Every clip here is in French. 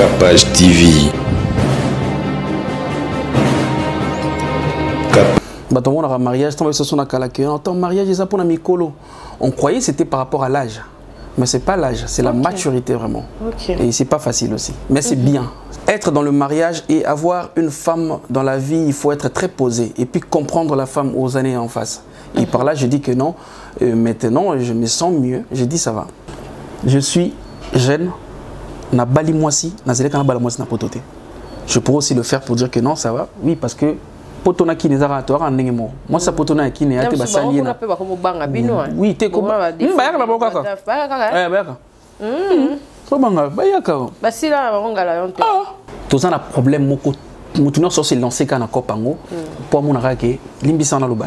Capage TV. On a un mariage, ton mariage est pour Mikolo. On croyait que c'était par rapport à l'âge. Mais ce n'est pas l'âge, c'est la maturité vraiment. Et c'est pas facile aussi. Mais c'est bien. Être dans le mariage et avoir une femme dans la vie, il faut être très posé. Et puis comprendre la femme aux années en face. Et par là, je dis que non. Maintenant, je me sens mieux. Je dis ça va. Je suis jeune. Je pourrais aussi le faire pour dire que non, ça va. Oui, parce que potona qui n'est pas toi en némo. Moi ça potona qui n'est pas basali na. Oui, t'es comme. Bayaka la boka. Bayaka. So banga bayaka. Basila bangala yonto. Tous un problème moko mutuno so se lancer kana kopango pour mon arake limbisa na loba.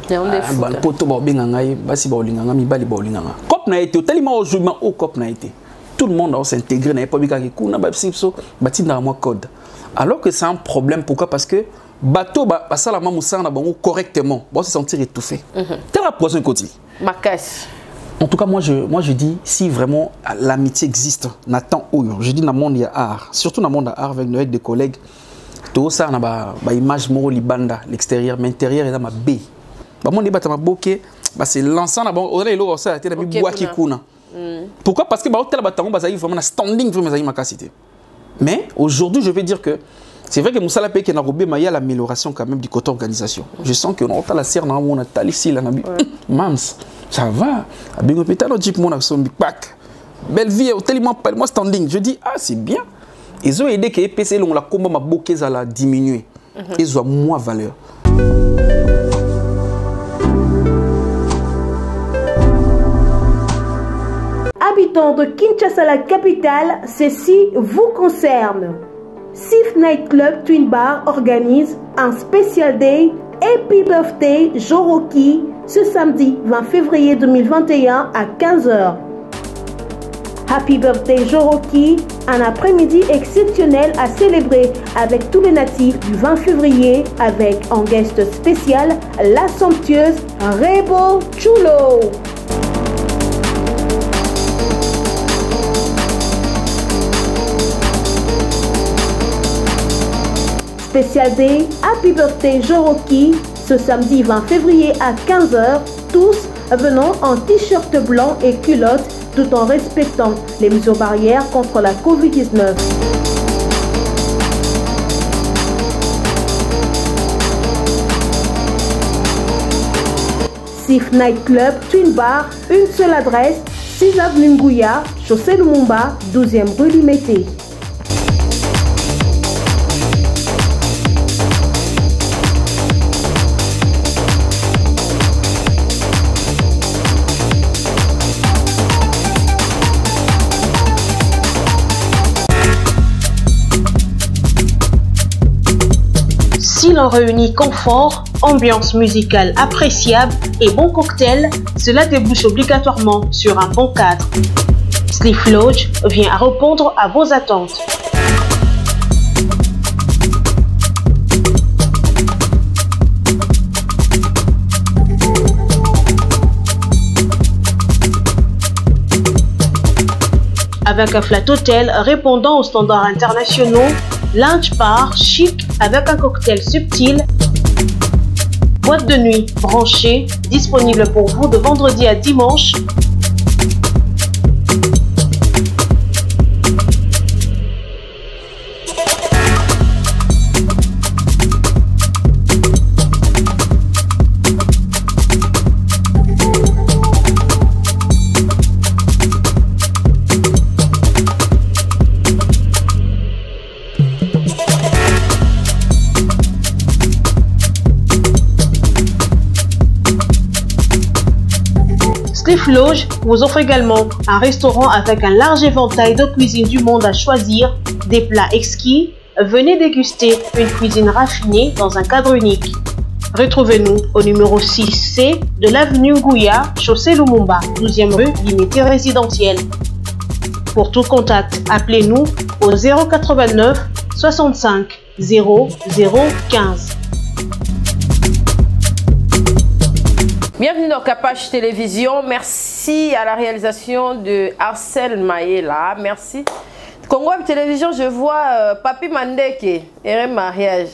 Ba poto ba benga ngai basi ba olinga mi bali ba olinga. Cop na été tellement aujourd'hui au cop na été. Tout le monde a s'intégrer na pas bika ki kuna ba sipso batinda moi code. Alors que c'est un problème pourquoi parce que bateau ça la mamoussa na bango correctement bon se sentir étouffé telle la prochaine côté ma casse en tout cas moi je dis si vraiment l'amitié existe Nathan Oyo je dis dans le monde il y a art surtout dans le monde art avec des collègues tout ça na ba image moro libanda l'extérieur mais l'intérieur est dans ma b ba mon débat ma boké ba c'est l'ensemble na bon on est là ça était na mi bois qui kuna pourquoi parce que ba hôtel batango ba ça vraiment na standing vraiment ça ma capacité mais aujourd'hui je vais dire que c'est vrai que Moussala Peke n'a robé, mais il y a l'amélioration quand même du côté organisation. Je sens que on a la serre dans mon atal ici, là, mams, ça va. Avec un pétale, on dit que mon action big pack. Belle vie, tellement pas moi standing. Je dis, ah, c'est bien. Ils ont aidé que EPC, on la combat ma bouquet à la diminuer. Ils ont moins valeur. Habitants de Kinshasa, la capitale, ceci vous concerne. Sif Night Club Twin Bar organise un Special Day Happy Birthday Joroki ce samedi 20 février 2021 à 15 h. Happy Birthday Joroki, un après-midi exceptionnel à célébrer avec tous les natifs du 20 février avec en guest spécial la somptueuse Rebo Chulo. Special Day Happy Birthday Joroki ce samedi 20 février à 15 h, tous venant en t-shirt blanc et culotte tout en respectant les mesures barrières contre la Covid-19. Sif Night Club Twin Bar, une seule adresse, 6 avenue Ngouya, chaussée Lumumba, 12e rue Limité. Si l'on réunit confort, ambiance musicale appréciable et bon cocktail, cela débouche obligatoirement sur un bon cadre. Sliff Lodge vient à répondre à vos attentes. Avec un flat hôtel répondant aux standards internationaux, lounge bar chic avec un cocktail subtil, boîte de nuit branchée, disponible pour vous de vendredi à dimanche. Sliff Lodge vous offre également un restaurant avec un large éventail de cuisine du monde à choisir, des plats exquis. Venez déguster une cuisine raffinée dans un cadre unique. Retrouvez-nous au numéro 6C de l'avenue Ngouya, chaussée Lumumba, 12e rue, limité résidentielle. Pour tout contact, appelez-nous au 089 65 0015. Bienvenue dans Capage Télévision. Merci à la réalisation de Arcel Maïla. Merci Congo Web Télévision, je vois Papi Mandeke, et mariage.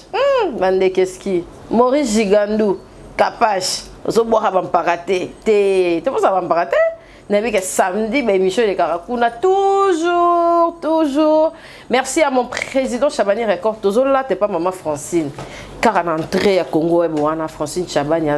Mandeke ski. Maurice Gigandou, Kapache. Zo boire avant paraté. T'es pour ça avant paraté? N'avez que samedi, ben Michel de Karakuna, toujours. Merci à mon président Chabani Record. Toujours là, t'es pas maman Francine. Car en entrée à Congo, Francine Chabani,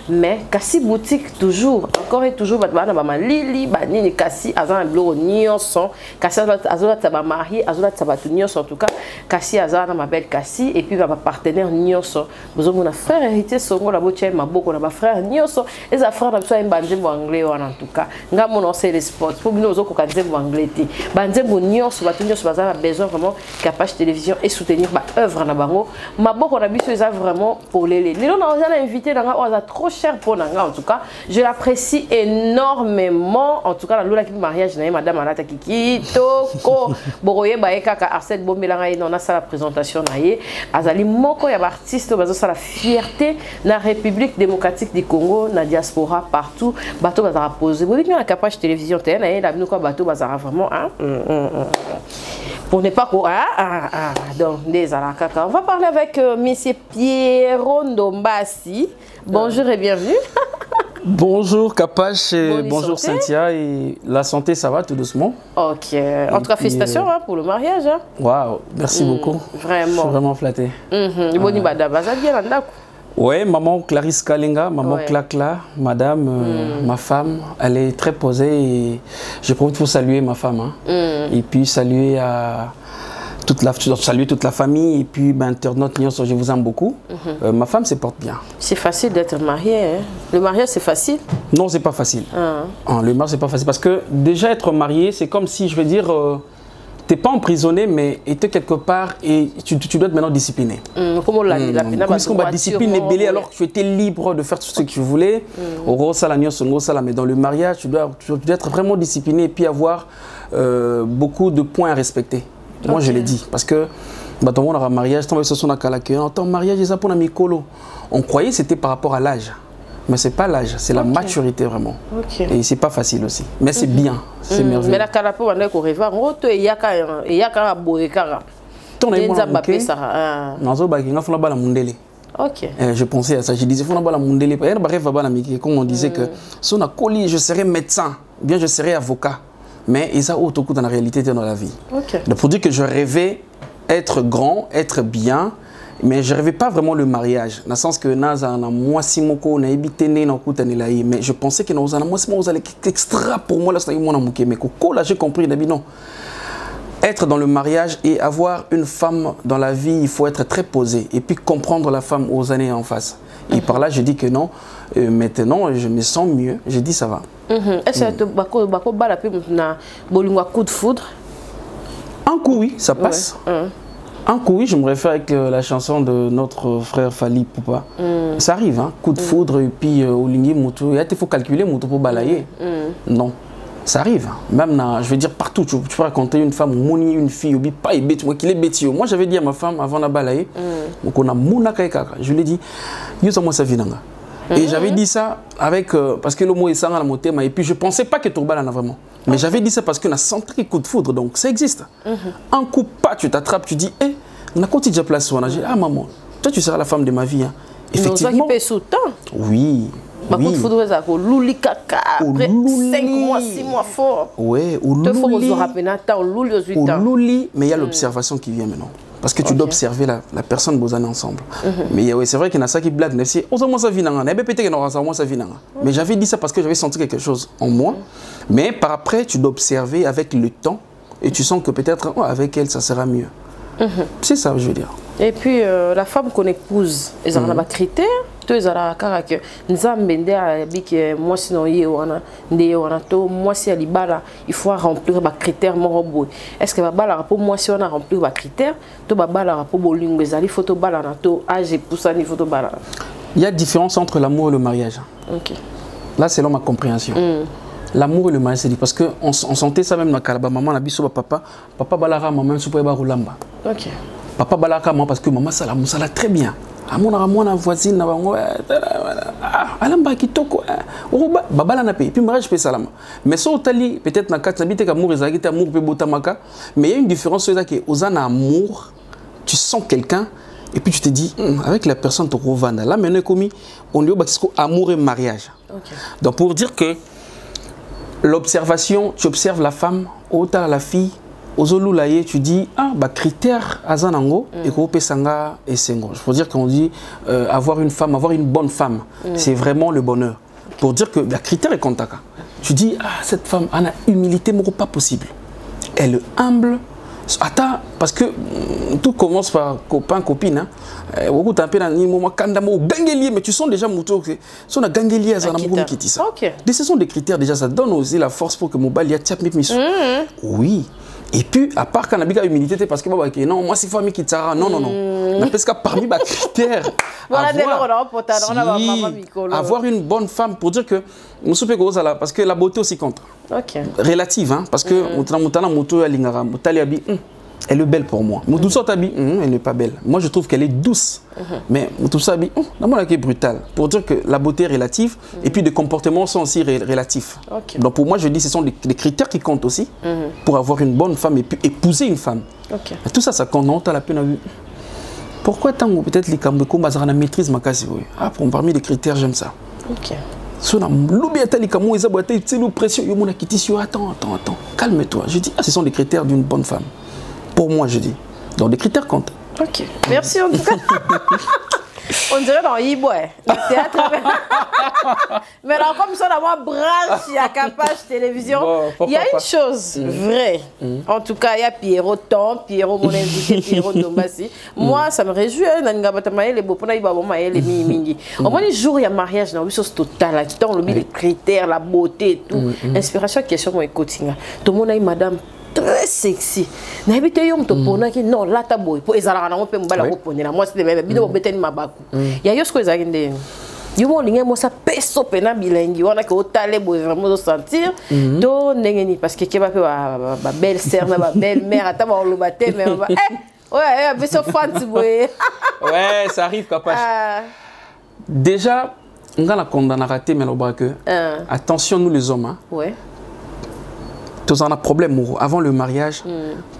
mais Kassi boutique toujours, encore et toujours, Bama Lili, Banini Kassi, Azan Blo Nyonson, Kassi Azola Taba marié, Azola Tabatou Nyonson en tout cas, Kassi Azana ma belle Kassi, et puis ma partenaire Nyonson. Nous avons un frère héritier Songo, la beauté, ma beaucoup, on a frère Nyonson, et les frères n'a pas un bandé anglais en tout cas. Nous avons les sports, pour nous autres, qu'on a anglais. Bandé Nyonson, Nyonson, a besoin vraiment Capage Télévision et soutenir ma œuvre en abango. Ma beaucoup, on a vraiment pour les gens on a invité on a trop cher pour nanga en tout cas je l'apprécie énormément en tout cas la lola qui mariage na madame Anata Kiki toko boroye baeka ka Arsène Bombelanga on a ça la présentation na ye azali moko ya artiste bazo ça la fierté na République démocratique du Congo na diaspora partout bateau bazara poser vous na Capage Télévision té na ye la bino ko bateau bazara vraiment pour ne pas quoi donc des alakaka on va parler avec monsieur Pierrot Ndombasi. Bonjour et bienvenue. Bonjour Capache, bonjour santé. Cynthia. Et la santé, ça va tout doucement? Ok. En tout cas, félicitations pour le mariage. Waouh, merci beaucoup. Vraiment. Je suis vraiment flatté. Oui, maman Clarisse Kalinga, maman Clacla, madame, ma femme, elle est très posée et je profite pour saluer ma femme. Et puis saluer toute la famille et puis internaute, je vous aime beaucoup. Ma femme se porte bien. C'est facile d'être marié, hein? Le mariage c'est facile? Non, c'est pas facile. Le mariage c'est pas facile parce que déjà être marié, c'est comme si, je veux dire, t'es pas emprisonné, mais tu es quelque part et tu dois être maintenant discipliné. Comment la qu'on va discipliner belé alors que tu étais libre de faire tout ce que tu voulais. Mais dans le mariage, tu dois être vraiment discipliné et puis avoir beaucoup de points à respecter. Moi, je l'ai dit. Parce que dans mon mariage, on croyait que c'était par rapport à l'âge. Mais ce n'est pas l'âge, c'est la maturité vraiment. Et c'est pas facile aussi. Mais c'est bien, c'est merveilleux. Mais la carapo, on est corrigé. Il y a un boékara. Je pensais à ça, je disais, comme on disait que si on a collé, je serais médecin, bien je serais avocat. Mais ils ont autre coup dans la réalité dans la vie. Pour dire que je rêvais être grand, être bien, mais je ne rêvais pas vraiment le mariage. Dans le sens que mais je pensais que nous allons extra pour moi. Mais j'ai compris, non. Être dans le mariage et avoir une femme dans la vie, il faut être très posé et puis comprendre la femme aux années en face. Et par là, je dis que non. Maintenant, je me sens mieux. Je dis ça va. Est-ce que tu as un coup de foudre? Un coup, oui, ça passe. Un coup, oui, je me réfère avec la chanson de notre frère Fali Poupa. Ça arrive, hein, coup de foudre, et puis au ligne moto. Il faut calculer moto pour balayer. Non, ça arrive. Même, je veux dire, partout, tu peux raconter une femme, une fille, pas bête, moi qui l'ai bêtise. Moi, j'avais dit à ma femme avant de balayer, on a je lui ai dit, moi ça vient. Et j'avais dit ça avec, parce que le mot est sans la montée, et puis je ne pensais pas que Tourba en a vraiment. Mais j'avais dit ça parce qu'on a senti coup de foudre, donc ça existe. Un coup pas, tu t'attrapes, tu dis, hé, on a continué de place. On a dit, ah maman, toi tu seras la femme de ma vie. Hein. Effectivement. Mais sous temps. Oui. Coup de foudre, ça louli caca, après 5 mois, 6 mois fort. Oui, au louli, mais il y a l'observation qui vient maintenant. Parce que tu dois observer la personne que vous allez ensemble. Mais oui, c'est vrai qu'il y en a ça qui blague. Mais j'avais dit ça parce que j'avais senti quelque chose en moi. Mais par après, tu dois observer avec le temps. Et tu sens que peut-être avec elle, ça sera mieux. C'est ça, je veux dire. Et puis, la femme qu'on épouse, ils ont des critères. Moi, sinon, moi, si il faut remplir des critères. Est-ce que moi, si on a rempli des critères, il y a différence entre l'amour et le mariage. Là, c'est là ma compréhension. L'amour et le mariage, c'est dit parce qu'on sentait ça même dans Kalaba. Maman a dit papa, papa balara maman super barulamba. Papa balara maman parce que maman ça l'a très bien. Amona voisine na bango alamba kitoko oba babala na pe puis mariage pe salama mais so tali peut-être na kat na bité amour ezaki amour pe botamaka mais il y a une différence c'est que ozana amour tu sens quelqu'un et puis tu te dis avec la personne tu revanda là maintenant commis on lui obakisco amour et mariage. Okay. Donc pour dire que l'observation tu observes la femme autant la fille Ozolulaye, tu dis, critère azanango et qu'on peut sanga et sengo. Je veux dire qu'on dit avoir une femme, avoir une bonne femme, c'est vraiment le bonheur. Pour dire que le critère est contaka. Tu dis, cette femme a une humilité, mais pas possible. Elle est humble. Attends, parce que tout commence par copain, copine. Beaucoup t'appellent un moment kandamo gangelier, mais tu sens déjà mouton que son gangelier azanango qui dit ça. Ce sont des critères déjà, ça donne aussi la force pour que mon bal y a tchap mis. Oui. Et puis, à part quand on a humilité, parce que non, moi c'est famille qui t'a non. Parce que parmi les critères, avoir une bonne femme pour dire que parce que la beauté aussi compte. Relative, hein, parce que elle est belle pour moi. Elle n'est pas belle. Moi, je trouve qu'elle est douce. Mais elle est brutale. Pour dire que la beauté est relative et puis les comportements sont aussi relatifs. Donc pour moi, je dis que ce sont des critères qui comptent aussi pour avoir une bonne femme et puis épouser une femme. Et tout ça, ça compte à la peine. Pourquoi tant peut-être les Kambeko bazarana maîtrise ma case parmi les critères, j'aime ça. Attends, calme-toi. Je dis, ce sont des critères d'une bonne femme. Pour moi, je dis. Donc, les critères comptent. Ok. Merci en tout cas. On dirait dans Ibo, le théâtre. Mais alors, comme ça, on a branche, il y a Capage Télévision. Il y a une chose vraie. En tout cas, il y a Pierrot Tom, Pierrot mon invité, Pierrot Domassi. Moi, ça me réjouit. Les beaux les mingi. Au moins, les jours, il y a mariage, dans une chose totale. Tu as les critères, la beauté et tout. Inspiration, question, moi, coaching. Tout le monde a une madame très sexy. N'habite yom to pona ki non la taboy po ezala na mpe mbala ko ponela moi c'est même bino beteni mabaku ya yosko ezakinde yomo linge mo sa peso pena bilengi wana ko tale boy vraiment sentir do ndengeni parce que keba pe ba belle sœur na ba belle mère ata ba lobate mais ouais beso fancy boy ouais ça arrive capable déjà on a la condamné raté mais que attention nous les hommes hein. Ouais. Tu as un problème avant le mariage,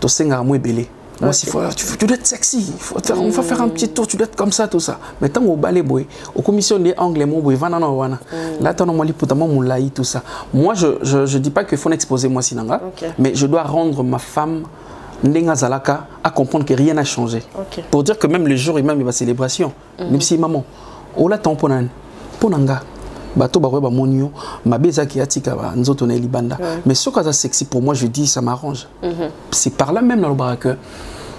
tu sais que moi, tu dois être sexy, on va faire un petit tour, tu dois être comme ça, tout ça. Mais tant que balai boy, aux commissions des anglais, là, tu as tout ça. Moi, je ne dis pas qu'il faut exposer moi sinanga, mais je dois rendre ma femme à comprendre que rien n'a changé. Pour dire que même le jour et même la célébration, même si maman, on l'attend pour nanga. Bato ba ba monio ma beza ki atika ba nzoto na libanda mais ce que ça sexy pour moi je dis ça m'arrange c'est par là même dans le bras que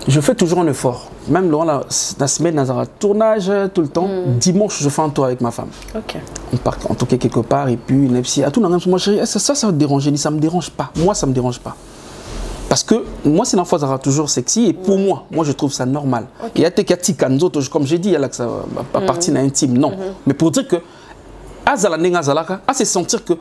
je fais toujours un effort même dans la semaine dans un tournage tout le temps dimanche je fais un tour avec ma femme on part en tout cas quelque part et puis à tout moi chérie ça me dérange ça me dérange pas moi ça me dérange pas parce que moi c'est une fois ça sera toujours sexy et pour moi je trouve ça normal il y a des katika nzoto comme j'ai dit il y a là que ça partie intime non mais pour dire que c'est sentir que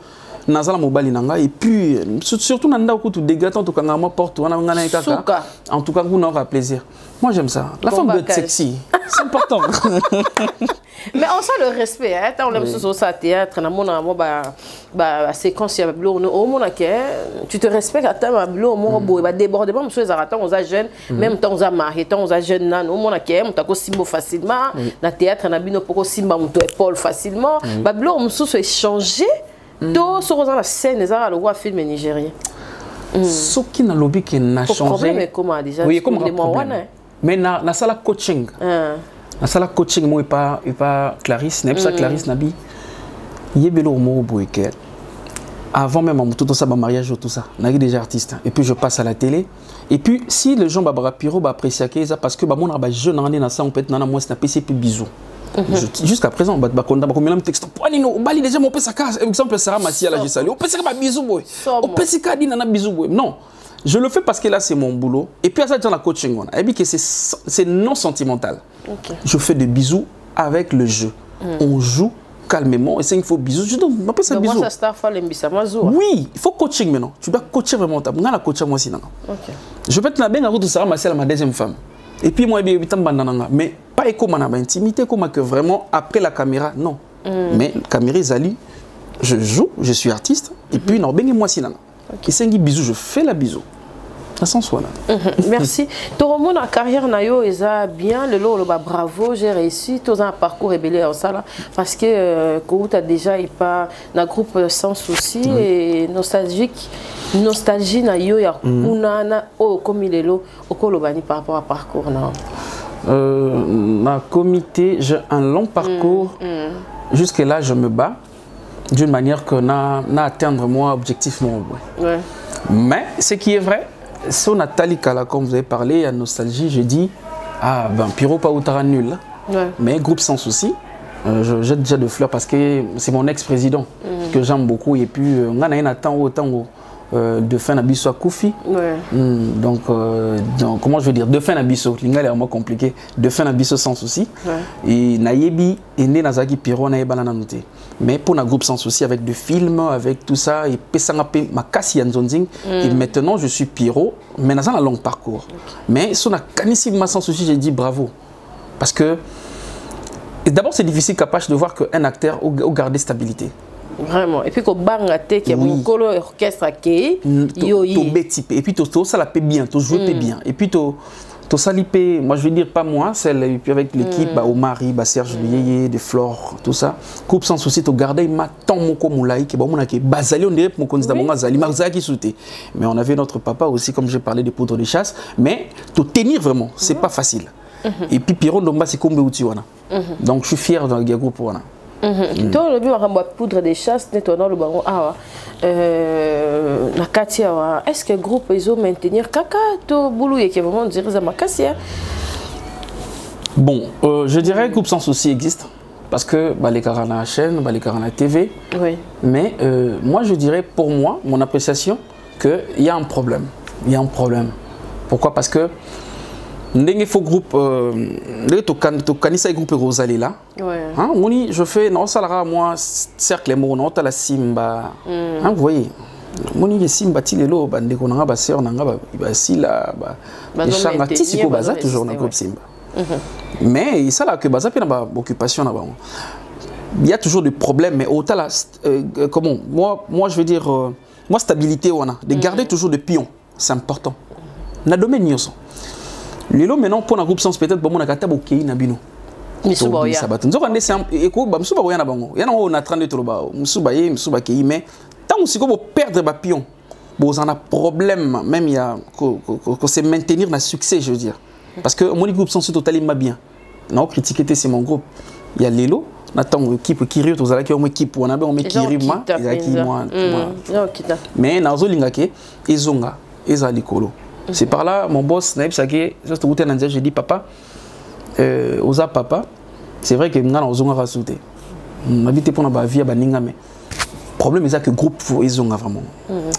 nazala mobali nanga et puis surtout nanda ko tout dégratant to kanga ma porte wana ngana kaka en tout cas vous aura plaisir moi j'aime ça la femme doit être sexy c'est important mais on sent le respect hein tant on aime ce ça théâtre na mona ba séquence ya blo au mona que tu te respectes à ta blo mo boy ba déborder pas monsieur zarata on a jeune même temps on a marié temps on a jeune nan au mona que on ta ko simbo facilement na théâtre na bino poko simba muto épaule facilement ba blo monsieur se échanger tout sur la scène les arts le roi film nigérien ce qui n'a lobby qui n'a changé problème comment déjà oui comme mais na sala coaching na sala coaching moi pas Clarisse n'est pas Clarisse nabi yebelo mo boyket avant même tout ça mariage tout ça n'a déjà artiste et puis je passe à la télé et puis si les gens babara piro ba apprécier ça parce que ba mon ba jeune année na ça on peut na moi c'est PCP bisous jusqu'à présent combien de textes bali déjà mon pesa cas exemple Sarah Massia là je salue on peut se pas bisou boy on peut se ka dina na bisou boy non je le fais parce que là c'est mon boulot et puis à ça dans la coaching on a dit que c'est non sentimental je fais des bisous avec le jeu on joue calmement et c'est il faut bisous je donne on peut se bisous oui il faut coaching maintenant tu dois coacher vraiment ta la coacher moi sinon je peux te la bien à Sarah Massia ma deuxième femme et puis moi mais pas comme une intimité, comme que vraiment après la caméra, non. Mais la caméra, Zali, je joue, je suis artiste, et puis, non, ben, moi, si, qui s'engi bisou, je fais la bisou. Ça s'en soit là. Merci. Tout le monde a carrière nayo eza bien le lot bravo, j'ai réussi tout un parcours rébellé en ça là parce que quand tu as déjà pas dans groupe sans souci et nostalgie nayo ya kunana oh comme il est là au kolobani par rapport à parcours non. Ma comité, j'ai un long parcours. Jusque là, je me bats d'une manière que n'a atteindre moi objectif mon Mais ce qui est vrai, sur Nathalie Kala, comme vous avez parlé, à nostalgie, j'ai dit ah ben Pyro pas outara nul. Mais groupe sans souci. Je jette déjà de fleurs parce que c'est mon ex-président que j'aime beaucoup et puis on a un attend autant de fin d'abisso à Koufi. Donc, comment je veux dire, de fin d'abisso, l'ingal est vraiment compliqué. De fin d'abisso sans souci. Et Nayebi est né dans Zaki Pyro, Nayebi n'a noté. Mais pour un groupe sans souci, avec des films, avec tout ça, et Pesangapé, ma casse Yanzonzing. Et maintenant, je suis Pyro, mais dans un long parcours. Mais sur la canissime sans souci, j'ai dit bravo. Parce que d'abord, c'est difficile capable de voir qu'un acteur a gardé stabilité. Vraiment. Et puis, quand bangate qui est mon colo orchestre qui et puis, ça la paie bien, tu joues bien. Et puis, tu salipé, moi je veux dire pas moi, celle et puis avec l'équipe, au mari, Serge Yeye, de Flore, tout ça. Coupe sans souci, tu gardais ma tant mon komulaï qui bon qui basali on dirait mon candidat mon azali marza qui sautait. Mais on avait notre papa aussi comme j'ai parlé de poudre de chasse, mais te tenir vraiment, c'est pas facile. Et puis Piron Domba c'est comme Beutiwana. Donc je suis fier dans le groupe wana. Toi, le bureau de poudre de chasse, nettoyant le baron. Est-ce que le groupe ils ont maintenir Kaka, tout boulot et qui vraiment dire ça Makassia? Bon, je dirais que le groupe sans souci existe parce que les Karana chaîne, les Karana TV. Mais moi, je dirais pour moi, mon appréciation, qu'il y a un problème. Il y a un problème. Pourquoi? Parce que il faut groupe to kanisa groupe Rosalie là hein moni je fais non ça là moi cercle mo non ta la simba hein vous voyez moni les simba ti lelo bande ko nga ba sœur nga ba sila ba les changa ti siko baza toujours dans groupe simba mais ça là que baza pe na ba occupation na ba il y a toujours des problèmes mais autant là comment moi je veux dire moi stabilité on a de garder toujours des pions c'est important na domaine nyoso. Lilo maintenant pour un groupe sans peut-être bon on a kata bokei na bino. Misuba ya. Nzoka ndese eko ba misuba ya na bango. Ya na on a 32 toloba. Misuba ye misuba kei mais tant aussi ko perdre ba pion. Bon on a problème même il y a que c'est maintenir le succès je veux dire. Parce que mon groupe sans totalement bien. Non critiquer c'est mon groupe. Il y a Lilo Nathan équipe qui rit aux alaki on équipe on a ben on met qui rima qui moi. Mais nazo lingake ezonga ezali kolo. C'est par là, mon boss, j'ai dit papa, osa papa, c'est vrai que nous avons rajouté. On habite pour la vie à Baninga, mais le problème est que le groupe ils ont vraiment.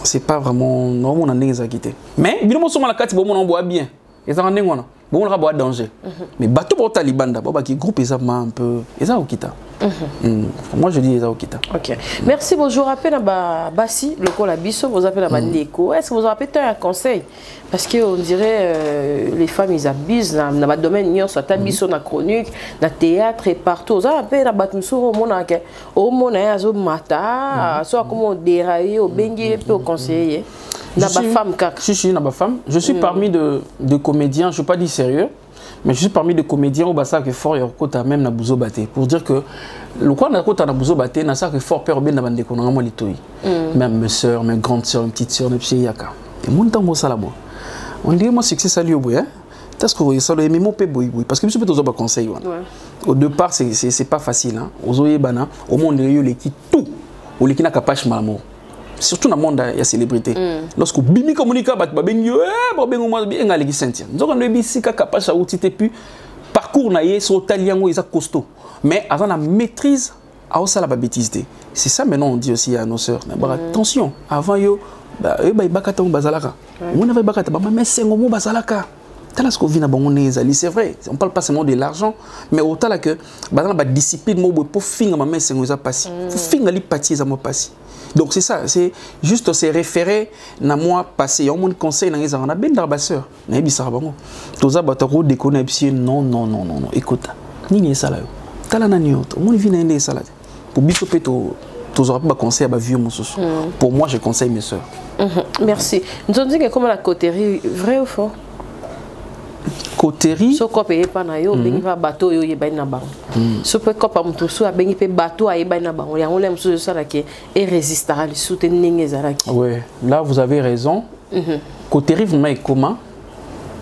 C'est pas vraiment normal on a des quitté. Mais bien mon la carte bon on boit bien. Ils ont rendez bon on va boire danger. Mais bateau pour Taliban d'abord qui groupe ils un peu ils ont quitté. Moi je dis ils ont quitté. OK. Merci bonjour appel à Bassi le col Abisso vous appelez à Bandeko. Est-ce que vous avez un conseil parce que on dirait les femmes ils abusent dans le domaine nion soit Abisso na chronique, na théâtre et partout. Ça appelle à Batmuso au monde azo mata soit comment dérailler au bengi peut conseiller. Je suis parmi de comédiens, je ne suis pas dit sérieux, mais je suis parmi de comédiens au Bassa que fort et même na Bouzo Baté. Pour dire que le quoi na kota na Bouzo Baté, na ça que fort peur bien na bande qu'on a moi litoi. Même mes sœurs, mes grandes sœurs, mes petites sœurs, mes petits yaka. Et mon temps moi ça là-bas. On dit moi succès ça lui au bout hein. Est-ce que ça le même pe boy parce que je peux toujours pas conseil. Au départ c'est pas facile hein. Aux oye bana, au monde il y a qui tout. Ou les qui n'a capable malamo. Surtout dans le monde il y a célébrité. Lorsque bimi communique bat ba ben yo ben moi bien ngali ki sentir. Donc on le bisi ka capable ça outil puis parcours na yé sur taliango ils a costaud. Mais avant la maîtrise à ça la bêtise. C'est ça maintenant on dit aussi à nos sœurs. Attention, avant yo ba bakata bazalaka. On avait bakata ba mais c'est ngomo bazalaka. C'est vrai, on ne parle pas seulement de l'argent, mais autant que la discipline pour finir ma main c'est passé. Pour finir les pâtis ça m'a passé. Donc c'est ça, c'est juste se référer na moi passé. On mon conseil na ngeza na ben darbasseur. Na ebisa bango. Toza batako déconner non non non non non. Écoute. Nini ça là. Tala na nyoto. Mon vie na ende ça là. Pour biso peto tous pas conseil à vieux mon soso. Pour moi je conseille mes sœurs. Merci. Nous avons dit que comme la coterie vrai ou faux? Coterie. So ko paye pa na yo bengi pa bateau yo yeba na bango. So pe ko pa mutu so bengi pe bateau ayeba na bango. Ya ngole musu so la ke et résistera le soutenir ezaraki. Ouais, là vous avez raison. Coterie vraiment est comment?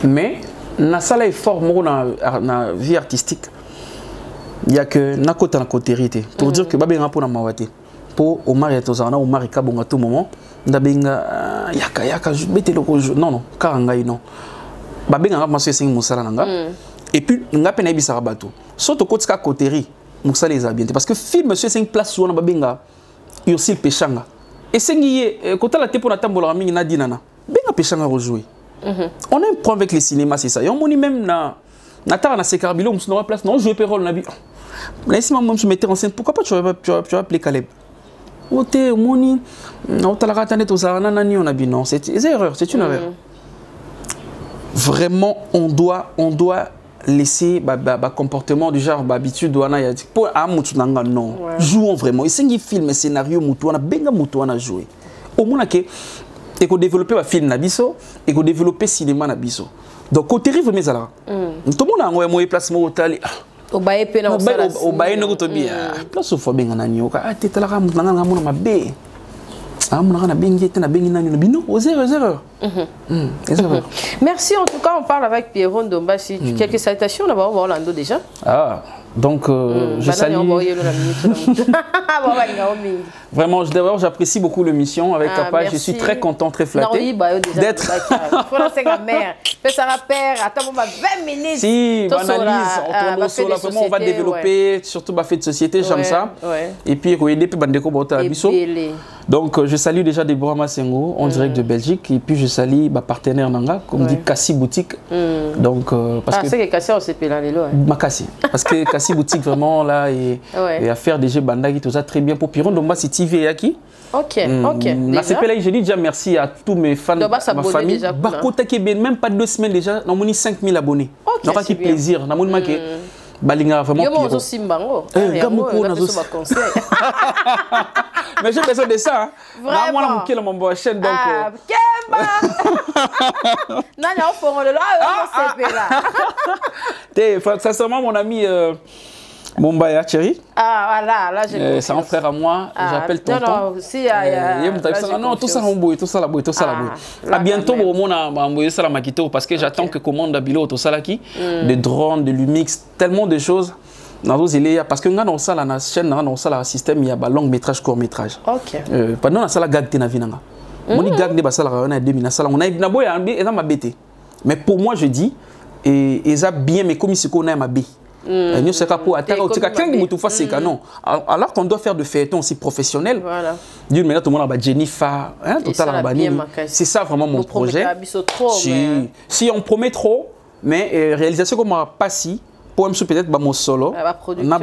Mais na sala effort mo na vie artistique. Il y a que na kota na coterie té. Pour dire que ba benga pour na mawate. Pour Omar ya tozana Omar ka bonga tout moment. Nda benga yaka bete loko non non karanga non. Babenga monsieur sing musala nanga et puis nga pena bisara bato soto kotika coterie musala les bien parce que film monsieur sing place wana babenga Ursil Pechanga et sengiye kota la te pour na tambola mingi na dinana benga Pechanga rejouer on a un problème avec les cinémas c'est ça et on moni même na tara na sekarbilo musona place non jouer rôle na bi laisse-moi même je mettais en scène pourquoi pas tu vas appeler Caleb oté moni na otala katane to zarana nani on a bi non c'est une erreur Vraiment, on doit laisser comportement du genre habitude pour non jouons vraiment et c'est un film scénario mutuana benga mutuana jouer au moins que et qu'on développer un film nabiso et qu'on développer cinéma nabiso donc côté rive mais alors tout le monde a un place motali au baie pena au baie no to bien place faut benga nani oka tete la ramu nanga ngamuna mabe Merci en tout cas, on parle avec Pierron Ndombashi. Quelques salutations d'abord au Orlando déjà. Ah, donc je salue. Vraiment, d'abord j'apprécie beaucoup l'émission avec Papa. Je suis très content, très flatté d'être. Ça père, attends 20 minutes. Si, on va développer, surtout ma fête de société, j'aime ça. Et puis, donc, je salue déjà Deborah Massengo, en direct de Belgique. Et puis, je salue ma partenaire Nanga, comme dit Kassi Boutique. Donc, parce que c'est que Kassi, on s'est payé là, ma Kassi. Parce que Kassi Boutique, vraiment, là, et à faire des jeux bandagi, tout ça, très bien. Pour Piron, Domba, c'est TV et Aki. Ok, ok. Je dis déjà merci à tous mes fans, ma famille. Bakota Keben, même pas 2 semaines déjà, on a mis 5000 abonnés. On a plaisir. On a mis Balinga vraiment. Yo mo simbango. Mais j'ai besoin de ça. Vraiment. Moi on kill mon chaîne donc. Kemba. Non non faut le là c'est là. Sincèrement mon ami Mombaya Thierry. Ah voilà, là j'ai c'est un frère à moi, j'appelle tonton. Non, si non, tout ça la boue. À bientôt on a envoyé ça la makito parce que j'attends que commande d'abilo tout ça là qui des drones, de l'Umix, tellement de choses. Parce que dans ça la chaîne dans ça la système il y a long métrage court métrage. OK. Pendant ça la gag na vinanga. Mon gag de basala on a 2000 ça on a na boya et ça m'a bêté. Mais pour moi je dis et ça bien mais comme si qu'on a ma bé. Alors qu'on doit faire de feuilleton aussi professionnel, d'une manière tout le monde a Jennifer, c'est ça vraiment mon projet. Si on promet trop, mais réalisation comme pas si, pour peut-être mon solo, on a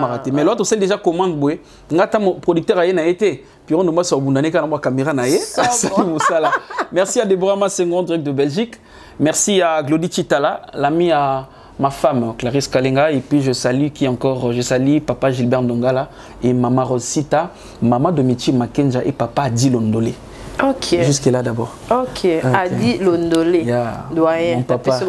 raté. Mais l'autre c'est déjà commande boy, mon producteur a été, puis on nous sur bonne caméra naé. Merci à Deborah Massengo direct de Belgique, merci à Glody Chitala, l'ami à ma femme Clarisse Kalenga et puis je salue papa Gilbert Ndongala et maman Rosita, maman de Michi Makenja et papa Adi Londolé. Ok. Jusque là d'abord. Ok. Adi Londolé. Doyen. Mon papa.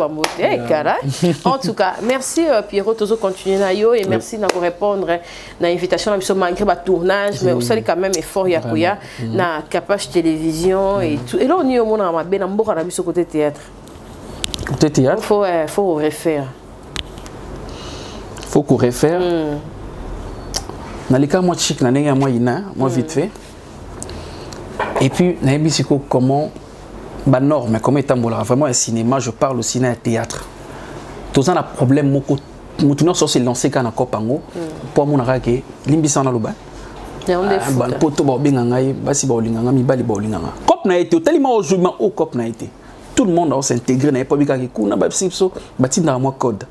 En tout cas, merci Pierrot toujours continuer na yo et merci de répondre à l'invitation malgré le tournage mais aussi quand même effort yakuya na Capage télévision et tout. Et là on est au monde à ben mboka na biso côté théâtre. Il faut refaire. Faut qu'on refaire. Dans les cas, moi, chic, moi, vite fait. Et puis, comment, norme, comment est vraiment un cinéma, je parle aussi d'un théâtre. Tout ça, un problème, moi, sur ces lancers quand on a copango, pour mon araké, l'imbissant dans le bas. Tout le monde a s'intégré dans les publics code.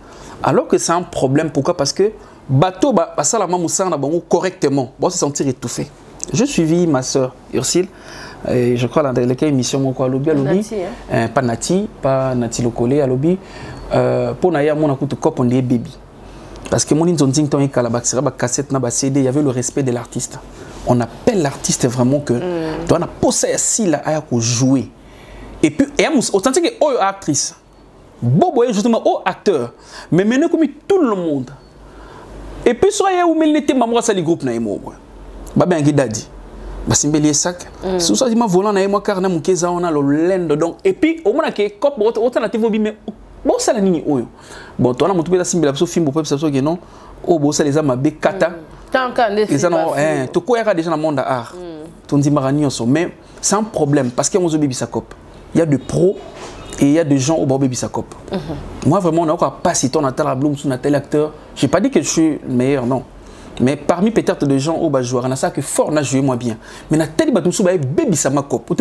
Alors que c'est un problème, pourquoi? Parce que bateau ça la correctement, bon se sentir étouffé. Je suivi ma soeur Ursule, et je crois dans laquelle émission mon quoi lobby à lobby, pas Nati Lokole à lobby, pour naïa mon akutu cop on est baby. Parce que mon inzonzing ton ekalabaxira ba cassette na ba CD, il y avait le respect de l'artiste. On appelle l'artiste vraiment que tu as posé si là à jouer. Et puis et autant que oh actrice. Bobo est justement oh acteur, mais maintenant comme tout le monde. Et puis soyez où mais n'était maman ça les groupes na emo. Ba ben gidadi. Ba simbeli sac. Sous ça ma volant na emo car na mukeza on a le lendo donc et puis au moins que cop autant na TV mais bon ça la nini oyo. Bon toi na mutu bela simbela so film pour ça que non. Oh bon ça les a mabé kata. Les ans to quoi era déjà dans le monde art. Ton dit marani mais c'est un problème parce qu'il y a un baby sa cop. Il y a des pros et il y a des gens au bord baby sa cop. Moi vraiment on n'a pas si ton Nathalie Bloom sous Nathalie acteur. J'ai pas dit que je suis le meilleur non. Mais parmi peut-être des gens au bas joueur, on a ça que fort n'a joué moins bien. Mais Nathalie Batum sous baby sa ma cop.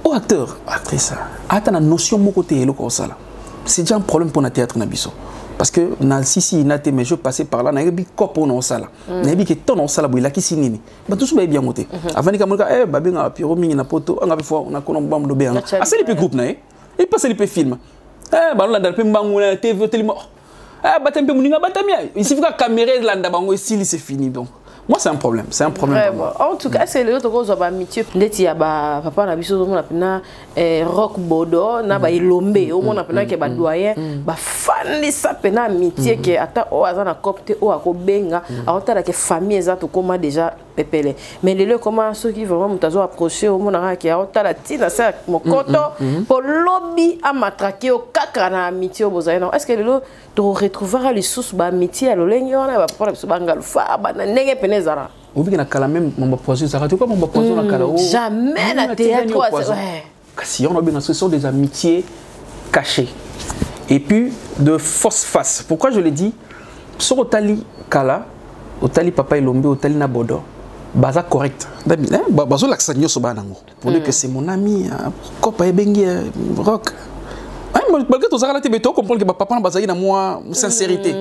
Oh acteur, actrice. Attends la notion mon côté et le comme ça là. C'est déjà un problème pour notre théâtre nabiso. Parce que si naté mais je passais par là na bi cop on ça là. Na bi que ton ça là boy la ki sinini. Ba tout bien monter. Avant que mon gars ba bien apiro mingi na poto on a fois on a konomba mo bien. Ah c'est les groupe na et pas les film. Ba on la dal pe mbangu na TV tellement. Ba tempe muninga ba tamia. Il suffit que caméra là ndabango style c'est fini donc. Moi c'est un problème, c'est un problème. En tout cas, c'est le autre cause ba amitié. Ndeti ya ba papa na biso mo na pena rock bodo na ba ilombe o mo na pena ke ba doyen ba fandi sa pena amitié que ata o azana copte o akobenga ata la ke famille exact comment déjà pepele. Mais le comment ceux qui vraiment mutazo approcher o mo na ke ata la tina sa mokoto pour lobby a matraquer o kaka na amitié o bozaino. Est-ce que le tu retrouveras les sources ba amitié à lolengi wana ba papa biso bangalufa ba na ndenge Zara. Ou bien la même mon poisson Zara tu quoi mon poisson la kala jamais la théâtre ouais. Si on a bien ce sont des amitiés cachées et puis de force face. Pourquoi je le dis sur Otali Kala, Otali Papa Elombe, Otali Nabodo, baza correct. Bazo l'accent sur banango. Pour dire que c'est mon ami, Kopa Ebengi rock. Malgré tout ça, tu comprends que papa n'a pas de moi sincérité.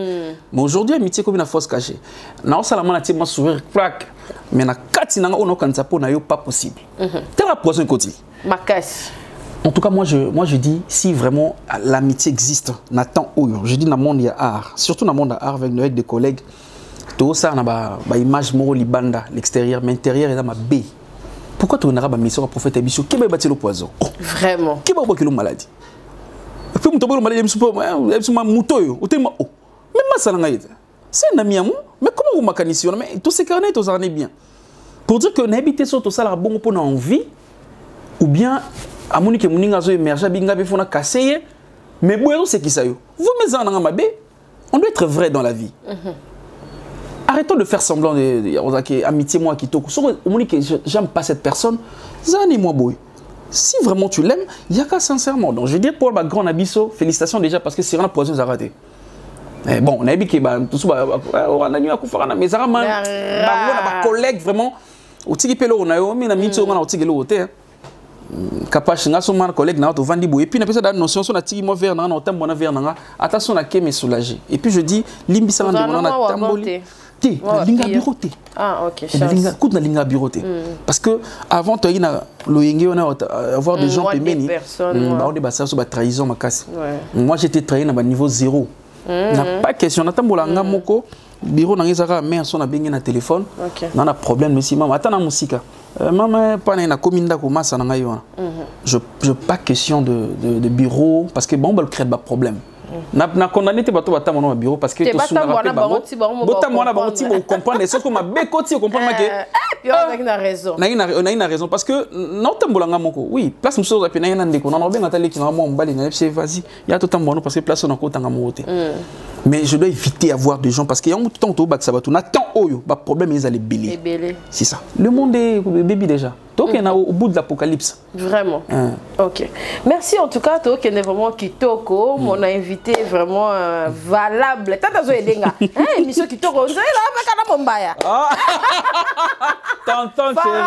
Mais aujourd'hui, amitié comme une force cachée. Non, ça la maladie m'a sourire plaque. Mais na katina on a quand ça pour n'aille pas possible. T'es la prochaine côté. Ma casse. En tout cas, moi je dis si vraiment l'amitié existe, Nathan Oyo. Je dis dans le monde il y a art, surtout dans le monde art avec des collègues. Tout ça na ba image moro libanda l'extérieur, mais l'intérieur est dans ma baie. Pourquoi tu n'auras pas mission à prophète Abisho qui va battre le poison? Vraiment. Qui va boire maladie? Puis mon tableau malade, je me moutoyo, ou tellement haut. Même ma salangay, c'est un ami à moi. Mais comment vous m'acanisez? Mais tous ces carnets, tous en est bien. Pour dire que n'habitez sur tout ça, la bonne pour envie, ou bien à mon que mon ingazo émerge, binga bifona cassé, mais bon, c'est qui ça yo? Vous me en amabé, on doit être vrai dans la vie. Arrêtons de faire semblant de amitié moi qui toque. Au moins que j'aime pas cette personne, zani moi boy. Si vraiment tu l'aimes, il n'y a qu'à sincèrement. Donc je veux dire pour le grand Abisso, félicitations déjà parce que c'est un poison à rater. Bon, on a dit que tout ça, on a eu à faire un mais ça ma collègue vraiment. Au tiki pelo on a eu mis la mitso on a au tiki le hôtel. Capable n'a son mal collègue n'a au vandi boue et puis n'a pas cette notion sur la tiki moi vers n'a on t'aime bon vers n'a attention à qui me soulager. Et puis je dis limbisa n'a demandé à tamboli. La linga bureauté. Ah ok. La linga bureauté. Parce que avant tu as on a avoir des gens qui mènent. On débat ça sur la trahison ma casse. Moi j'étais trahi à niveau 0. N'a pas question. N'attends pas la moko bureau n'a rien à mais son a bien un téléphone. N'a pas problème mais si maman attends la musique. Maman pas na commune da comment ça n'a rien. Je pas question de bureau parce que bon va créer des problèmes. Na condamné te bato bata mon bureau parce que tu suis rappelé bota mona bango ti comprendre les choses comme ma bekoti comprendre que puis on a raison na ina raison parce que non tambolanga moko oui place muso za pena ina ndeko na benga tali ki na mo mbali na c'est vas-y ya to tambono parce que place on a kotanga moté mais je dois éviter avoir des gens parce qu'il y a un temps to bak sabato na temps oyo ba problème ils allaient belé c'est ça le monde est baby déjà Donc, il y en a au bout de l'apocalypse. Vraiment. Ok. Merci en tout cas, toi qui est vraiment Kitoko, mon invité vraiment valable. Tata Zoedenga. Émission Kitoko, on dirait là, avec Mombaya. Tonton chéri.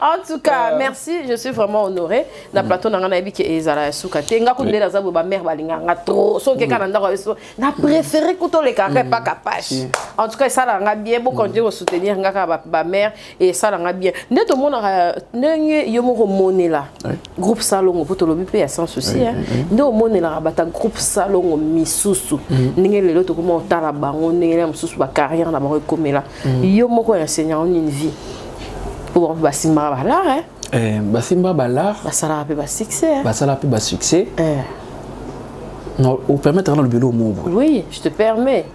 En tout cas, merci, je suis vraiment honorée. Na plateau na ngana ki ezala suka tenga ko ndela za ba mère balinga nga trop so ke kananda ko so na préféré ko to le kaka pas capache. En tout cas ça la nga bien beaucoup continuer au soutenir nga ba mère et ça la nga bien. Neto mona ndenge yo mo monné là. Groupe Salongo pour to lobi pe sans souci hein. Ndo monné là ba ta groupe Salongo misusu. Ndenge lelo to ko mo tala bango ndenge misusu ba carrière na ba ko komela. Yo moko enseignant une vie. Pour basimba balar hein. Basimba balar. Basala pe ba succès. Basala pe ba succès. Non, au permettre dans le bureau mo. Oui, je te permets.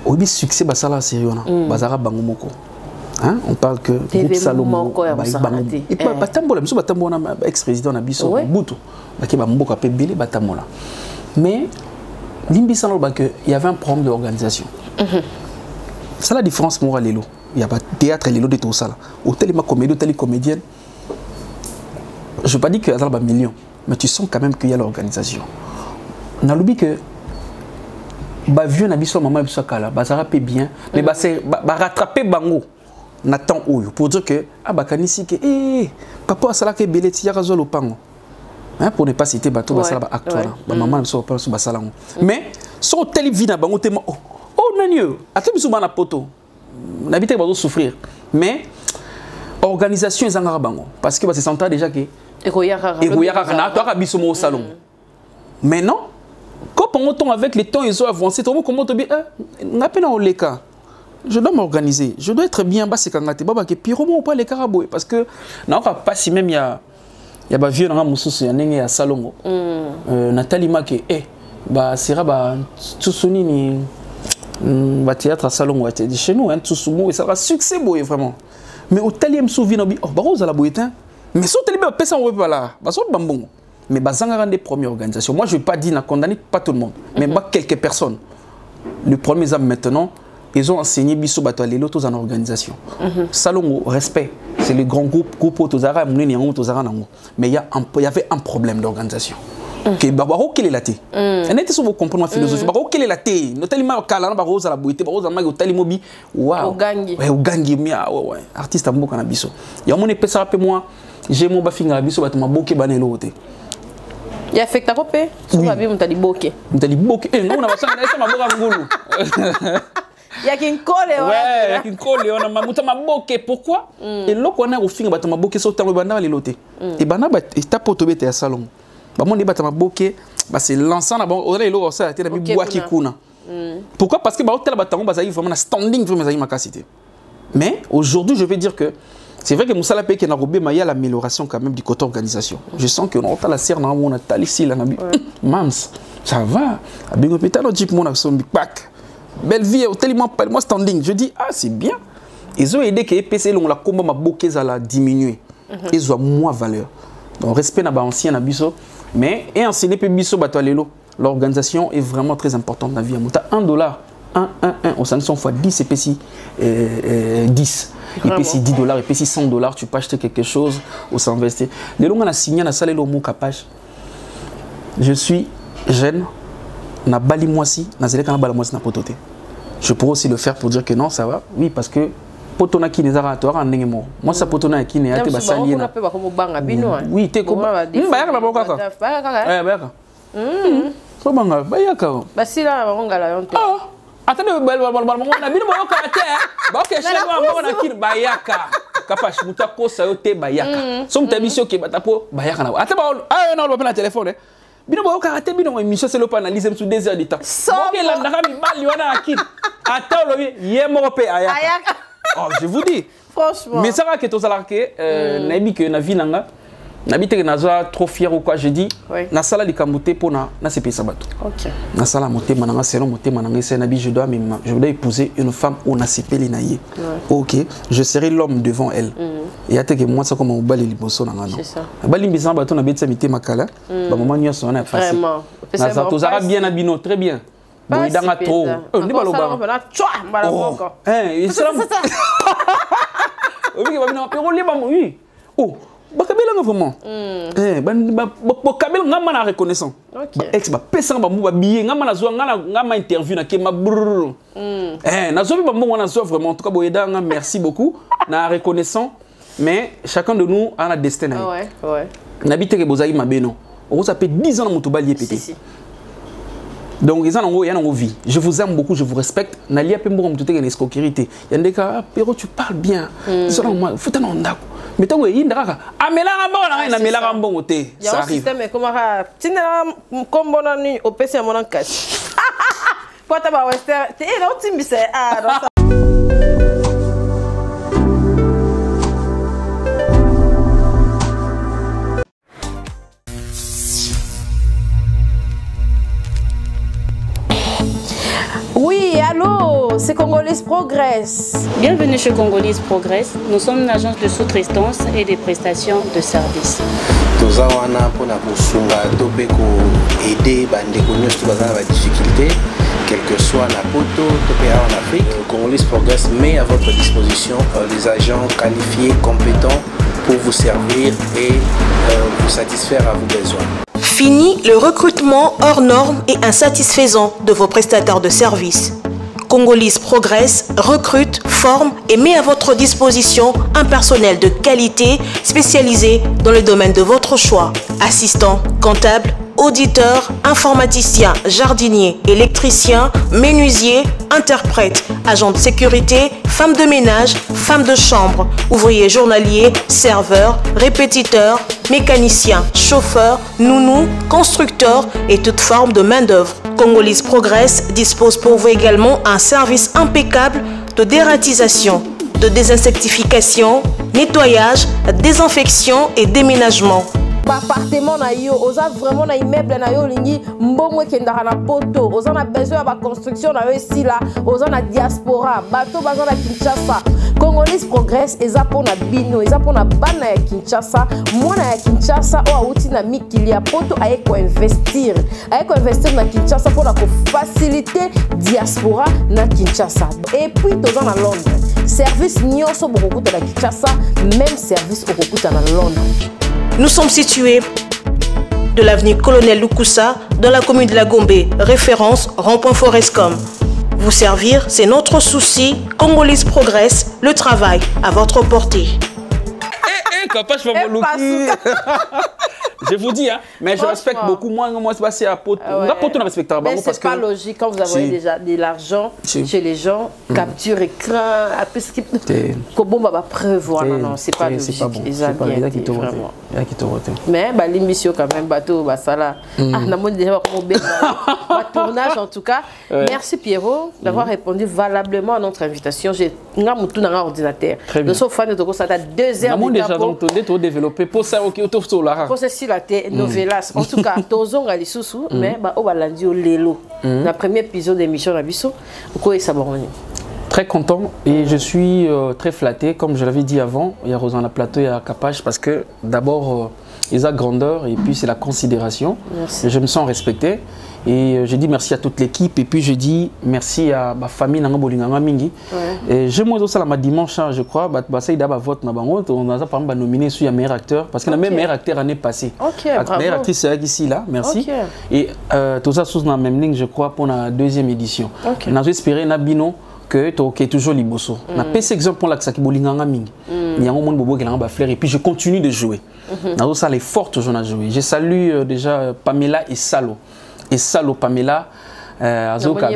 Au bi succès basala sérieux na. Bazara bango moko. Hein, on parle que groupe Salomon et puis batambola biso batambola ex-président na biso Butu. Baki ba mboka pe belé batamola. Mais limbisa no ba que il y avait un problème d'organisation. C'est la différence morale lelo. Il y a pas théâtre lelo de tout ça là. Hôtel ma comédie, hôtel comédienne. Je veux pas dire que ça va million, mais tu sens quand même qu'il y a l'organisation. On a l'oublié que ba vieux na biso maman biso kala, ba ça rapé bien, mais ba c'est ba rattraper bango. Nathan Oyo pour dire que ah bah kanisi que papa sala ke beleti ya kazo lopango. Hein, pour ne pas citer bateau basala ba acteur ba maman biso pas so basala. Mais son tel vie na bango te oh nanio, ate biso bana poto. N'habite pas souffrir. Mais organisation est en bango parce que c'est sentant déjà que au salon. Mais non, quand on tombe avec les temps ils ont avancé, comment tu dis n'a pas dans les cas. Je dois m'organiser, je dois être bien bas c'est quand tu baba que pire ou pas les caraboués parce que n'a pas si même il y a ba vieux dans mususu ya ndenge ya salongo. Nathalie Make bah sera ba tout soni ni ba théâtre à salon ouais dit chez nous hein tout soumo et ça va succès boy vraiment mais au talier me souviens oh ba rose à la boyetin mais so talier ba pesa on pas là ba so bambon mais ba zanga des premières organisations moi je vais pas dire na condamner pas tout le monde mais ba quelques personnes le premier âme maintenant ils ont enseigné biso bato lelo tous en organisation salon respect c'est le grand groupe tozara muneni yango tozara nango mais il y avait un problème d'organisation que babaro quelle est la thé on était sur vos comprendre ma philosophie babaro quelle est la thé notamment kala na baro za la boité baro za magi otali mobi waouh ouais ogangi mia ouais artiste amboka na biso ya mon epesa pe moi j'ai mon bafinga biso bato maboke banelo te ya affecta kopé so babi mutali boke non na basanga na esa maboka ngulu ya kinkole ouais ya kinkole on a mamuta maboke pourquoi et loko na ofinga bato maboke so tango banda lelote et bana ba tapo tobete ya salon Bamon est maboke, c'est l'ensemble on a l'eau ça a mis bois qui kuna. Pourquoi? Parce que bah hôtel bataillon basaï vraiment standing vraiment ma capacité. Mais aujourd'hui je vais dire que c'est vrai que Moussala Pé qui a robé mais il y a l'amélioration quand même du côté organisation. Je sens que on a la serre dans on a talissi la nabi. Mams, ça va. A bien hôpital on dit mon action big pack. Belle vie hôtel moi standing. Je dis ah c'est bien. Ils ont aidé que EPC on la combat ma boke ça la diminuer. Ils ont moins valeur. Donc respect na ba ancien na biso. Mais et enseigner pe biso bato lelo l'organisation est vraiment très importante dans la vie. Tu as $1, 1, au 500 fois 10 et puis si 10. Et puis si $10, et puis si $100, tu peux acheter quelque chose ou s'investir. Les longs on a signé na salle le mot capage. Je suis jeune, na bali moisi, na zele kana bala moisi na pototé. Je pourrais aussi le faire pour dire que non, ça va. Oui, parce que potona qui nezara tora ndenge mo moi ça potona qui ne ate basali na oui te ko bayaka na boka bayaka so banga bayaka basila bangala yonte atende bel na bino boka te ba ke shema ngo na kin bayaka kapash muta ko sa yote bayaka so mutabisho ke batapo bayaka na ate ba na ba na téléphone bino boka te bino émission c'est le analyse sur 2 heures de temps ok la ndaka mi bali wana akid ata lobi yemo pe ayaka. Oh, je vous dis, franchement. Mais ça va que tout ça là que nabi que na vie nanga, nabi te na trop fier ou quoi je dis, na sala li kamuté pour na se payer sabato. OK. Na sala monté mananga selon monté mananga c'est nabi je dois épouser une femme au na se payer naïe. OK, je serai l'homme devant elle. Et ate que moi ça comme au bali liboso nanga non. C'est ça. Bali mbisa bato na bête mité makala, ba maman nyoso na facile. Vraiment. Na ça tout ça bien abino très bien. Boy dans trop. Ni baloba. Oui, oh bakabela vraiment bakabela ngama na reconnaissant ex ba pesa ba mba billet ngama na zo ngama interview na ke ma na zo ba mo na zo vraiment en tout cas boyeda nga merci beaucoup na reconnaissant mais chacun de nous a un destin. Ouais ouais. N'habite que bozaki mabeno. On ça fait 10 ans dans mon tobali pété. Si. Donc ils en ont une vie. Je vous aime beaucoup, je vous respecte. Nalia pembo tout est escroquerie. Yandeka pero tu parles bien. Ils ont moi faut t'en ndako. Mais tant que indaka amela ngamba na mela ngamba ngote. Ça arrive. Système comme ça. Tinela kombo na ni opesi mon cash. Quoi ta ba western. T'es non timbise ah. Oui, allô, c'est Congolese Progress. Bienvenue chez Congolese Progress. Nous sommes une agence de sous-traitance et des prestations de services. Nous avons aider les difficultés, quel que soit la poto, en Afrique. Congolese Progress met à votre disposition les agents qualifiés, compétents pour vous servir et vous satisfaire à vos besoins. Fini le recrutement hors normes et insatisfaisant de vos prestataires de services. Congolese Progress recrute, forme et met à votre disposition un personnel de qualité spécialisé dans le domaine de votre choix. Assistant, comptable, auditeur, informaticien, jardinier, électricien, menuisier, interprète, agent de sécurité, femme de ménage, femme de chambre, ouvrier journalier, serveur, répétiteur, mécanicien, chauffeur, nounou, constructeur et toute forme de main-d'œuvre. Congolese Progress dispose pour vous également un service impeccable de dératisation, de désinsectification, nettoyage, désinfection et déménagement. Appartement na yo, oza vraiment na immeuble na yo lingi mbongo kendaka na poto, oza na besoin ya construction na yo ici là, oza na diaspora, bato baza na Kinshasa. Congolese Progress eza pona bino, eza pona bana ya Kinshasa, mwana ya Kinshasa o auti na mikili ya poto aye ko investir na Kinshasa pona ko faciliter diaspora na Kinshasa. Et puis toza na Londres. Service nyonso bokokuta na Kinshasa, même service okokuta na Londres. Nous sommes situés de l'avenue Colonel Lukusa dans la commune de la Gombe, référence rond-point Forescom. Vous servir, c'est notre souci. Congolese Progress, le travail à votre portée. Je vous dis, hein, mais je respecte beaucoup. Moi c'est passé à Poto. Mais c'est pas logique quand vous avez déjà de l'argent chez les gens, capture écran, comment va prévoir. Non, c'est pas logique. C'est pas bon. Vraiment. Mais l'émission quand même, bateau, ça là. Ah, n'a déjà tournage en tout cas. Merci Pierrot d'avoir répondu valablement à notre invitation. J'ai un ordinateur. Nous sommes fans de Togo, ça a 2 heures de développer pour ça ok pour ceci la novelas en tout cas tozonga lisusu mais ba o balandi o lelo la premier épisode d'émission na biso ko e saboroni. Très content et je suis très flatté comme je l'avais dit avant, il y a Rosanna Plateau et à Capage parce que d'abord ils ont grandeur et puis c'est la considération. Merci. Je me sens respecté. Et je dis merci à toute l'équipe et puis je dis merci à ma famille Nanga Bolinganga Mingi. Et je me dis ma dimanche, je crois, ça il a vote na bango, on a par exemple nominé sur meilleur acteur parce que le même meilleur acteur l'année passée. Meilleure actrice c'est ici là, merci. Et tout ça sous la même ligne je crois pour la 2e édition. On a espéré na bino que tu es toujours liboso. Na PC exemple pour la Saki Bolinganga Mingi. Il y a un moment bobo qui a un fleur et puis je continue de jouer. Dans ça les fortes je joué. Je salue déjà Pamela et Salo. Et Salo Pamela Azoka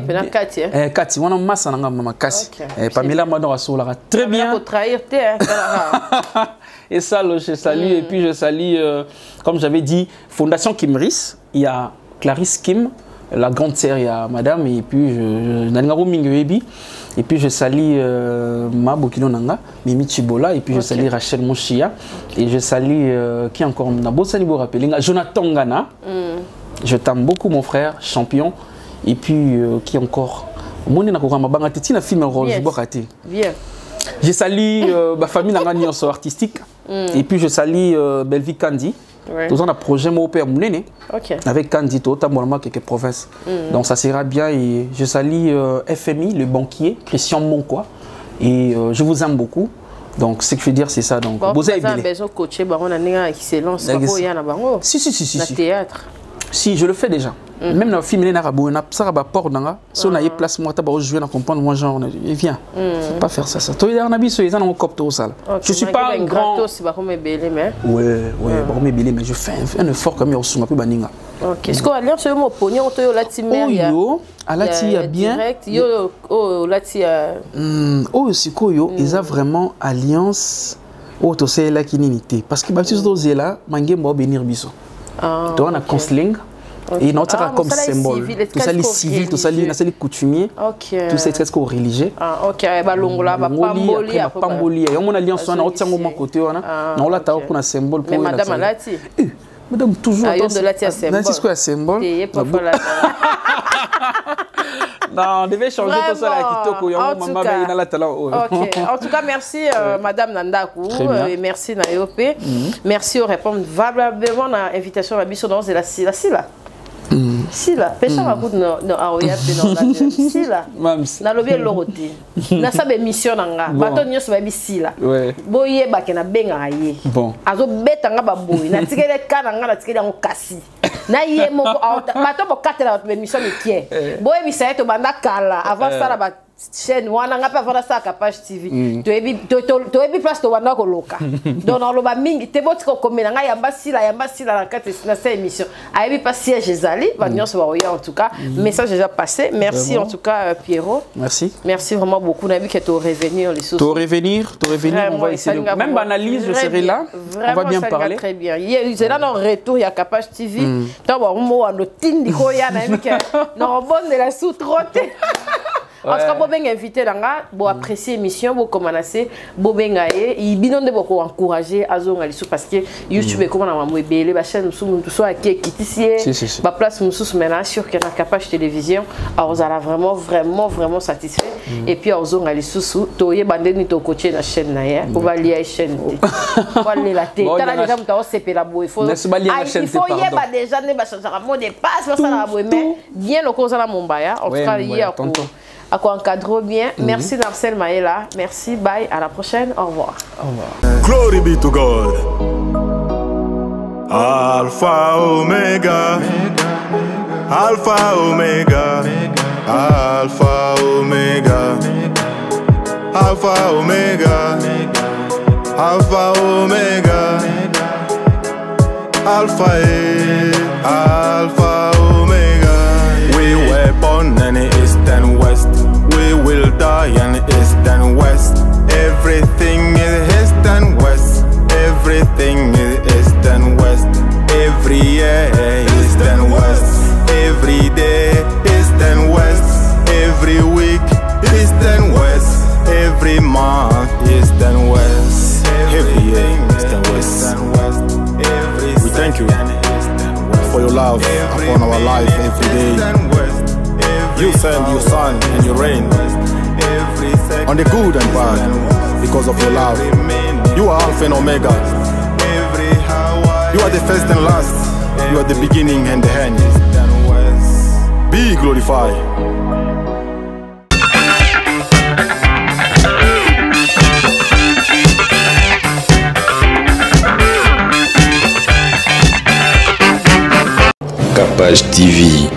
Kati wana massa nanga mama kasi Pamela madora solara très bien et Salo je salue et puis je salue comme j'avais dit Fondation Kimris, il y a Clarisse Kim la grande sœur il y a madame et puis et puis je salue Mabokilo Nanga, Mimi Chibola, et puis je salue Rachel Moshia, et je salue qui encore Jonathan Ngana. Je t'aime beaucoup mon frère, champion. Et puis qui encore je salue ma famille artistique. Et puis je salue Belvi Kandi. Nous avons un projet avec Kandi, quelques provinces. Donc ça sera bien. Et je salue FMI, le banquier, Christian Monkois. Et je vous aime beaucoup. Donc, ce que je veux dire, c'est ça. Donc, vous avez besoin de coacher, on a une excellence. Si. Théâtre. Si, je le fais déjà. Même dans le film, il y a un rapport. Si on a place, moi, tu as joué à comprendre, moi, genre, viens. Faut pas faire ça. Tu as un habit sur les ans, on ça. Je suis pas un grand. Oui, mais je fais un effort comme il y a peu baninga. Ok. Est-ce qu'on a l'air sur mon pognon, on a la timère. À la tia bien. C'est quoi, ils ont vraiment alliance. Oh, tu sais, là, qui n'unité. Parce que, si tu es là, je vais venir biso. Tu as un counseling. Et non, comme symbole. Tout ça, les civils, tout ça, les coutumiers. Tout ça, c'est ce qu'on religieux. Ok, balongola, pamboli. Et on a alliance, on a autant de côté. On a un symbole. Mais madame Alati. Madame, toujours. De la tia symbole. C'est quoi un symbole? Non, on devait changer tout ça là. En tout cas, merci Madame Nandakou et merci Nayope. Merci au répondre valablement à l'invitation à Bisso dans la Sila. Sila, pêcha ma goutte no aoya pe no Sila. Na lobi loroté. Na sabe mission nanga. Bato nyos ba Sila. Boye ba ke na benga ye. Bon. Azo beta nga ba boy. Na tikele kana nga na tikele ngo kasi. Na ye moko bato bo katela ba mission mikie. Boye bisaye to banda kala avant ça la ba chaîne wana nga pa vona ça Capage TV. To ebi place to wana ko loka. Donc on lo ba mingi te boti ko komela nga yamba sila na kate na cette émission. A ebi pas siège ezali ba nyonso ba oya en tout cas. Message déjà passé. Merci en tout cas Pierrot. Merci. Merci vraiment beaucoup. On a vu que tu revenir les sous. Tu revenir, on va essayer. Même analyse, je serai là. On va bien parler. Très bien. C'est là dans retour il y a Capage TV. Donc on mo ando tindi ko ya na ebi que non bonne de la sous-trotte. En tout cas, vous avez invité vous apprécier l'émission, vous commencez, vous avez encourager à parce que YouTube est comme la chaîne, tout soit qui est ici, la place maintenant sur Capage Télévision, vous allez vraiment satisfait. Et puis vous allez sous toyer bandé ni to coacher la chaîne vous va lier la chaîne. Vous allez la tête. T'as déjà vous c'est la boue. Il faut y avoir déjà ne va changer mot de passe ça la boue mais bien le cause à la Mombaya. En tout cas hier à quoi encadre bien. Merci Marcel Maëla. Merci, bye, à la prochaine. Au revoir. Au revoir. Glory be to God. Alpha Omega. Alpha Omega. Alpha Omega. Alpha Omega. Alpha Omega. Alpha Alpha Omega. We were born in the east and west. We will die in the east and west. Everything is east and west. Everything is east and west. Every year east and west. Every day east and west. Every week east and west. Every month east and west. Every year east and west. We thank you for your love upon our life every day. You send your sun and your rain on the good and bad because of your love. You are Alpha and Omega. You are the first and last. You are the beginning and the end. Be glorified. Capage TV.